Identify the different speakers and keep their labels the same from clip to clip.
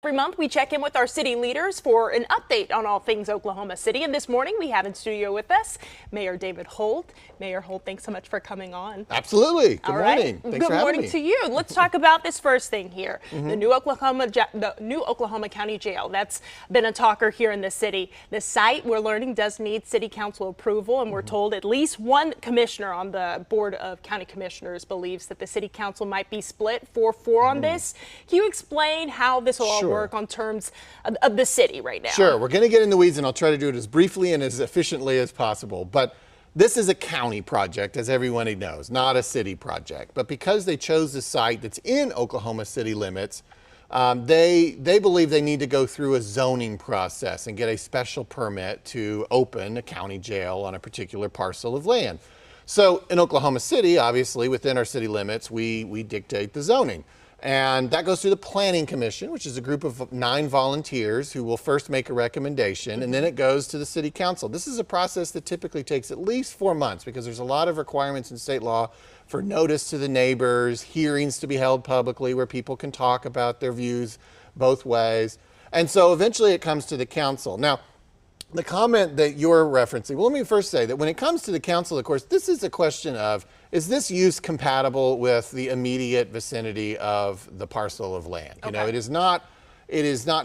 Speaker 1: Every month, we check in with our city leaders for an update on all things Oklahoma City. And this morning, we have in studio with us Mayor David Holt. Mayor Holt, thanks so much for coming on.
Speaker 2: Absolutely. Good morning.
Speaker 1: Right.
Speaker 2: Thanks for having me.
Speaker 1: Good morning to you. Let's talk about this first thing here. The new Oklahoma County Jail. That's been a talker here in the city. The site, we're learning, does need city council approval, and we're told at least one commissioner on the board of county commissioners believes that the city council might be split 4-4 on this. Can you explain how this will all work on terms of the city right now?
Speaker 2: Sure. We're going to get in the weeds, and I'll try to do it as briefly and as efficiently as possible. But this is a county project, as everyone knows, not a city project. But because they chose the site that's in Oklahoma city limits, they believe they need to go through a zoning process and get a special permit to open a county jail on a particular parcel of land. So in Oklahoma City, obviously, within our city limits, we dictate the zoning. And that goes through the Planning Commission, which is a group of 9 volunteers who will first make a recommendation, and then it goes to the City Council. This is a process that typically takes at least 4 months because there's a lot of requirements in state law for notice to the neighbors, hearings to be held publicly where people can talk about their views both ways. And so eventually it comes to the council. Now, the comment that you're referencing, well, let me first say that when it comes to the council, of course, this is a question of, is this use compatible with the immediate vicinity of the parcel of land? You know, it is not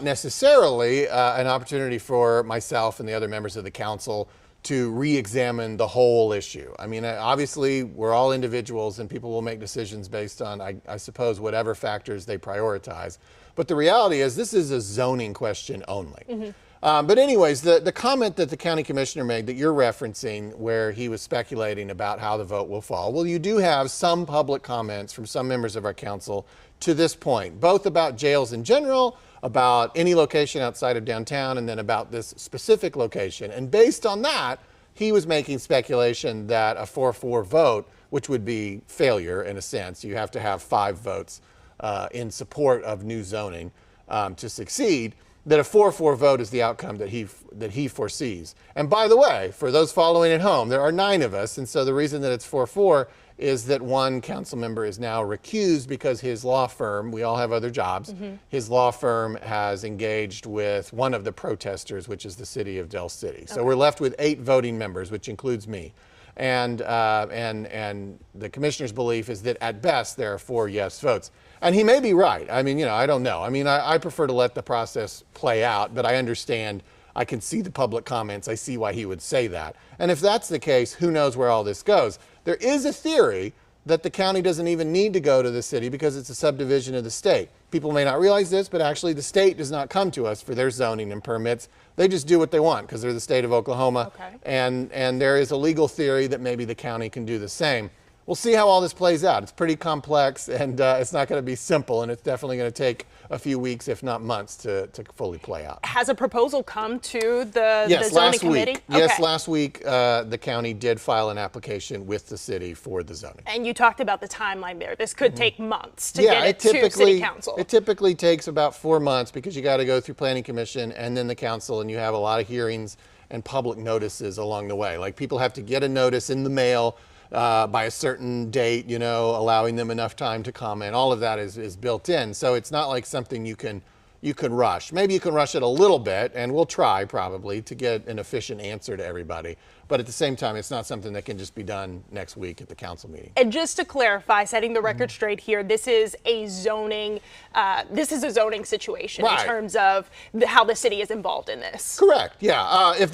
Speaker 2: necessarily an opportunity for myself and the other members of the council to re-examine the whole issue. I mean, obviously, we're all individuals and people will make decisions based on, I suppose, whatever factors they prioritize. But the reality is this is a zoning question only. But anyways, the comment that the county commissioner made that you're referencing where he was speculating about how the vote will fall, well, you do have some public comments from some members of our council to this point, both about jails in general, about any location outside of downtown, and then about this specific location. And based on that, he was making speculation that a 4-4 vote, which would be failure in a sense, you have to have 5 votes in support of new zoning to succeed, that a 4-4 vote is the outcome that he foresees. And by the way, for those following at home, there are 9 of us, and so the reason that it's 4-4 is that one council member is now recused because his law firm, we all have other jobs, his law firm has engaged with one of the protesters, which is the city of Del City. So we're left with 8 voting members, which includes me. And the commissioner's belief is that at best there are 4 yes votes. And he may be right. I mean, you know, I don't know. I mean, I prefer to let the process play out, but I understand, I can see the public comments. I see why he would say that. And if that's the case, who knows where all this goes? There is a theory that the county doesn't even need to go to the city because it's a subdivision of the state. People may not realize this, but actually the state does not come to us for their zoning and permits. They just do what they want because they're the state of Oklahoma. And there is a legal theory that maybe the county can do the same. We'll see how all this plays out. It's pretty complex, and it's not going to be simple, and it's definitely going to take a few weeks, if not months, to fully play out.
Speaker 1: Has a proposal come to the zoning committee?
Speaker 2: Yes, last week the county did file an application with the city for the zoning.
Speaker 1: And you talked about the timeline there. This could take months to get it to city council.
Speaker 2: It typically takes about 4 months because you got to go through planning commission and then the council, and you have a lot of hearings and public notices along the way. Like people have to get a notice in the mail by a certain date, you know, allowing them enough time to comment. All of that is built in. So it's not like something you can rush. Maybe you can rush it a little bit, and we'll try probably to get an efficient answer to everybody. But at the same time, it's not something that can just be done next week at the council meeting.
Speaker 1: And just to clarify, setting the record straight here, this is a zoning situation in terms of how the city is involved in this.
Speaker 2: Correct. Yeah. If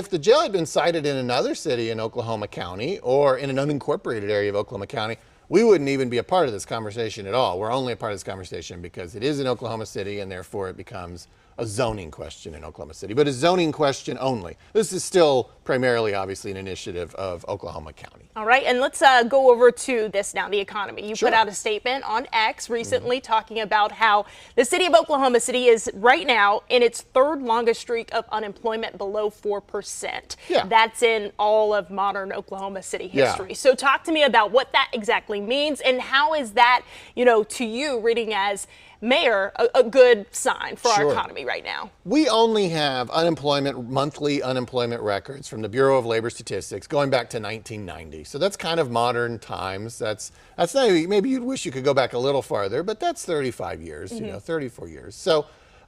Speaker 2: the jail had been sited in another city in Oklahoma County or in an unincorporated area of Oklahoma County, we wouldn't even be a part of this conversation at all. We're only a part of this conversation because it is in Oklahoma City, and therefore it becomes a zoning question in Oklahoma City, but a zoning question only. This is still primarily, obviously, an initiative of Oklahoma County.
Speaker 1: All right, and let's go over to this now, the economy. You put out a statement on X recently talking about how the city of Oklahoma City is right now in its 3rd longest streak of unemployment below 4%. That's in all of modern Oklahoma City history. So talk to me about what that exactly means, and how is that, you know, to you, reading as mayor, a good sign for our economy right now?
Speaker 2: We only have monthly unemployment records from the Bureau of Labor Statistics going back to 1990. So that's kind of modern times. That's not, maybe you'd wish you could go back a little farther, but that's 35 years, you know, 34 years. So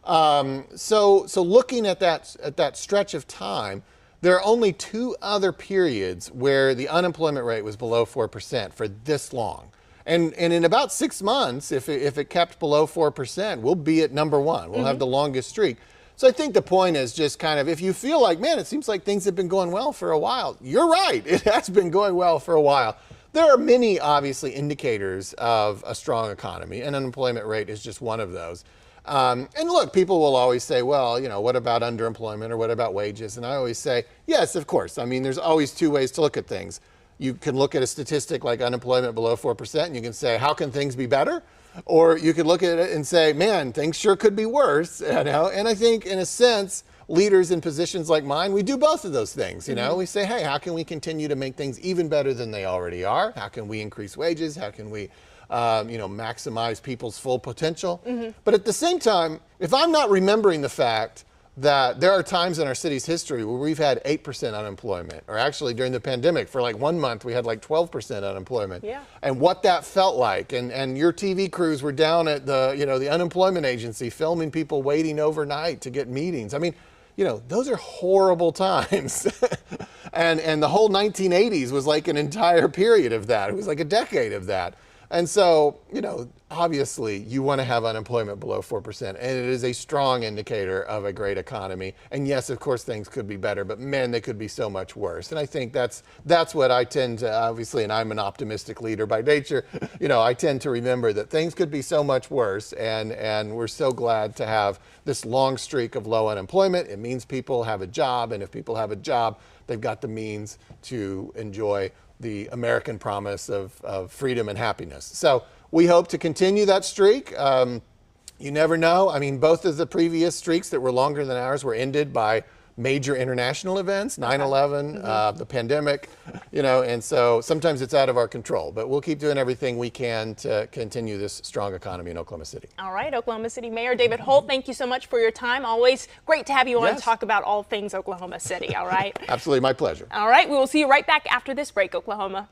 Speaker 2: So looking at that stretch of time, there are only 2 other periods where the unemployment rate was below 4% for this long. And in about 6 months, if it kept below 4%, we'll be at number 1. We'll have the longest streak. So I think the point is just kind of, if you feel like, man, it seems like things have been going well for a while, you're right. It has been going well for a while. There are many, obviously, indicators of a strong economy, and unemployment rate is just one of those. And look, people will always say, well, what about underemployment or what about wages? And I always say, yes, of course. I mean, there's always 2 ways to look at things. You can look at a statistic like unemployment below 4%, and you can say, how can things be better? Or you could look at it and say, man, things sure could be worse. And I think, in a sense, leaders in positions like mine, we do both of those things. We say, hey, how can we continue to make things even better than they already are? How can we increase wages? How can we maximize people's full potential? But at the same time, if I'm not remembering the fact that there are times in our city's history where we've had 8% unemployment, or actually during the pandemic for like 1 month we had like 12% unemployment, and what that felt like, and your TV crews were down at the unemployment agency filming people waiting overnight to get meetings. I mean, those are horrible times. and the whole 1980s was like an entire period of that. It was like a decade of that. And so, obviously you want to have unemployment below 4%, and it is a strong indicator of a great economy. And yes, of course, things could be better, but man, they could be so much worse. And I think that's what I tend to, obviously, and I'm an optimistic leader by nature, I tend to remember that things could be so much worse, and we're so glad to have this long streak of low unemployment. It means people have a job, and if people have a job, they've got the means to enjoy the American promise of freedom and happiness. So we hope to continue that streak. You never know. I mean, both of the previous streaks that were longer than ours were ended by major international events, 9/11, the pandemic, and so sometimes it's out of our control, but we'll keep doing everything we can to continue this strong economy in Oklahoma City.
Speaker 1: All right, Oklahoma City Mayor David Holt, thank you so much for your time. Always great to have you on to talk about all things Oklahoma City, all right?
Speaker 2: Absolutely, my pleasure.
Speaker 1: All right, we will see you right back after this break, Oklahoma.